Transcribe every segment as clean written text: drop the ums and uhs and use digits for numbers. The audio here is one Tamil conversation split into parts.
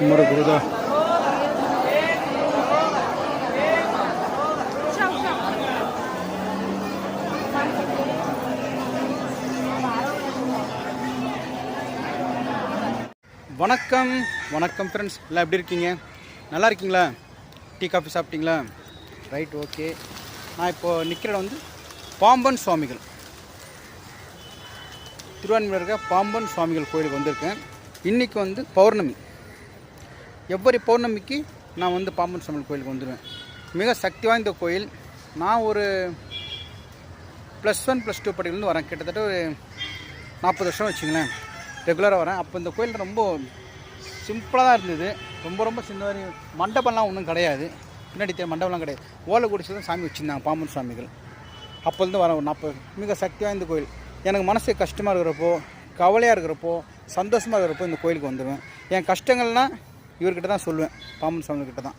குமரகுருதா. வணக்கம் வணக்கம் ஃப்ரெண்ட்ஸ், எல்லாம் எப்படி இருக்கீங்க? நல்லா இருக்கீங்களா? டீ காஃபி சாப்பிட்டீங்களா? Right, okay. நான் இப்போது நிற்கிற வந்து பாம்பன் சுவாமிகள், திருவான்மையில் இருக்க பாம்பன் சுவாமிகள் கோயிலுக்கு வந்திருக்கேன். இன்றைக்கி வந்து பௌர்ணமி. எவ்வரி பௌர்ணமிக்கு நான் வந்து பாம்பன் சுவாமிகள் கோயிலுக்கு வந்துடுவேன். மிக சக்தி வாய்ந்த கோயில். நான் ஒரு +1 +2 படியிலேருந்து வரேன். கிட்டத்தட்ட ஒரு 40 வருஷம் வச்சுங்களேன், ரெகுலராக வரேன். அப்போ இந்த கோயில் ரொம்ப சிம்பிளாக தான் இருந்தது. ரொம்ப சின்ன மண்டபம்லாம் ஒன்றும் கிடையாது. பின்னாடி மண்டபம்லாம் கிடையாது. ஓலை குடிச்சு தான் சாமி வச்சுருந்தாங்க பாம்பன் சுவாமிகள். அப்போலேருந்து வரேன். ஒரு 40. மிக சக்தி வாய்ந்த கோயில். எனக்கு மனசு கஷ்டமாக இருக்கிறப்போ, கவலையாக இருக்கிறப்போ, சந்தோஷமாக இருக்கிறப்போ இந்த கோயிலுக்கு வந்துடுவேன். என் கஷ்டங்கள்லாம் இவர்கிட்ட தான் சொல்லுவேன், பாம்பன் சுவாமிகிட்ட தான்.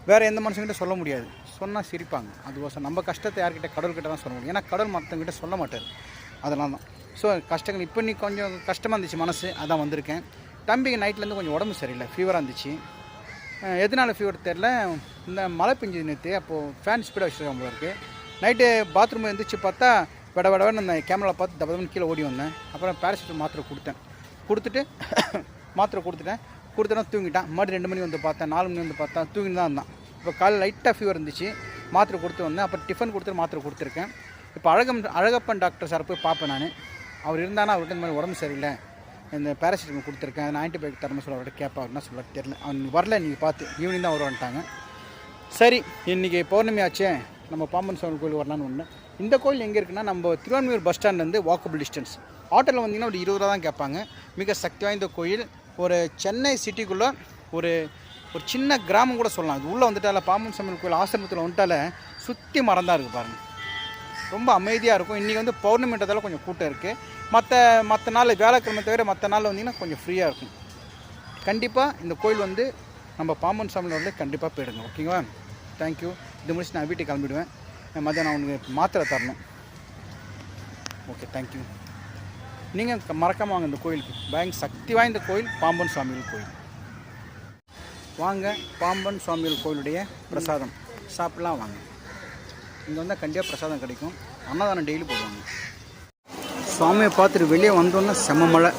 வேறு எந்த மனுஷங்கிட்ட சொல்ல முடியாது. சொன்னால் சிரிப்பாங்க. அதுக்கோசம் நம்ம கஷ்டத்தை யார்கிட்ட, கடவுள்கிட்ட தான் சொல்ல முடியும். ஏன்னா கடவுள் மற்றவங்கிட்ட சொல்ல மாட்டார். அதெல்லாம் தான். ஸோ கஷ்டங்கள் இப்போ நீ கொஞ்சம் கஷ்டமாக இருந்துச்சு மனசு, அதான் வந்திருக்கேன். தம்பிக்கு நைட்லேருந்து கொஞ்சம் உடம்பு சரியில்லை, ஃபீவராக இருந்துச்சு. எதனால் ஃபீவர் தெரில, இந்த மழை பெஞ்சது நேற்று. அப்போது ஃபேன் ஸ்பீடாக வச்சுருக்காங்க போல இருக்குது. நைட்டு பாத்ரூம் எழுந்திரிச்சு பார்த்தா விடன்னு அந்த கேமரா பார்த்து தப்பதன்னு கீழே ஓடி வந்தேன். அப்புறம் பேராசிட்டல் மாத்திரை கொடுத்துட்டு மாத்திரை கொடுத்துட்டா தூங்கிட்டான். மறுபடியும் 2 மணி வந்து பார்த்தேன், 4 மணி வந்து பார்த்தா தூங்கிட்டு தான் இருந்தான். இப்போ காலையில் லைட்டாக ஃபீவர் இருந்துச்சு, மாத்திரை கொடுத்து வந்தேன். அப்புறம் டிஃபன் கொடுத்துட்டு மாத்திரை கொடுத்துருக்கேன். இப்போ அழகப்பன் டாக்டர் சார் போய் பார்ப்பேன் நான். அவர் இருந்தானா அவர்கிட்ட இந்த மாதிரி உடம்பு சரியில்லை, இந்த பேராசிட்டமல் கொடுத்துருக்கேன், நான் ஆன்டிபயோட்டிக் தரணும் சொல்ல அவர்கிட்ட கேட்பா. அப்படின்னா சொல்ல தெரியல. அவன் வரல, நீங்கள் பார்த்து ஈவினிங் தான் வருவான்ட்டாங்க. சரி, இன்றைக்கி பௌர்ணமி ஆச்சே, நம்ம பாம்பன் சுவாமி கோயில் வரலான்னு ஒன்று. இந்த கோயில் எங்கே இருக்குன்னா, நம்ம திருவான்மையூர் பஸ் ஸ்டாண்ட்லேருந்து வாக்கபிள் டிஸ்டன்ஸ். ஆட்டோவில் வந்தீங்கன்னா ஒரு 20 ரூபா தான் கேட்பாங்க. மிக சக்தி வாய்ந்த கோயில். ஒரு சென்னை சிட்டிக்குள்ளே ஒரு சின்ன கிராமம் கூட சொல்லலாம். அது உள்ளே வந்துட்டால பாம்பன் சுவாமி கோயில் ஆசிரமத்தில் வந்துட்டால சுற்றி மரம் தான் இருக்குது பாருங்கள். ரொம்ப அமைதியாக இருக்கும். இன்றைக்கி வந்து பௌர்ணமின்றதால கொஞ்சம் கூட்டம் இருக்குது. மற்ற நாள் வியாழக்கிழமை தவிர மற்ற நாள் வந்தீங்கன்னா கொஞ்சம் ஃப்ரீயாக இருக்கும். கண்டிப்பாக இந்த கோயில் வந்து நம்ம பாம்பன் சுவாமியில் வந்து கண்டிப்பாக போயிடுங்க. ஓகேங்களா? தேங்க்யூ. இது முடிச்சு நான் வீட்டுக்கு கிளம்பிடுவேன். மதியம் நான் உனக்கு மாத்திரை தரணும். Okay, thank you. நீங்கள் மறக்காமல் வாங்க இந்த கோயிலுக்கு. பயங்கர சக்தி வாய்ந்த கோயில் பாம்பன் சுவாமிகள் கோயில். வாங்க, பாம்பன் சுவாமிகள் கோயிலுடைய பிரசாதம் சாப்பிட்லாம் வாங்க. இங்கே வந்தால் கண்டிப்பாக பிரசாதம் கிடைக்கும். அன்னதானம் டெய்லி போடுவாங்க. சுவாமியை பார்த்துட்டு வெளியே வந்தோன்னா செம்ம மழை.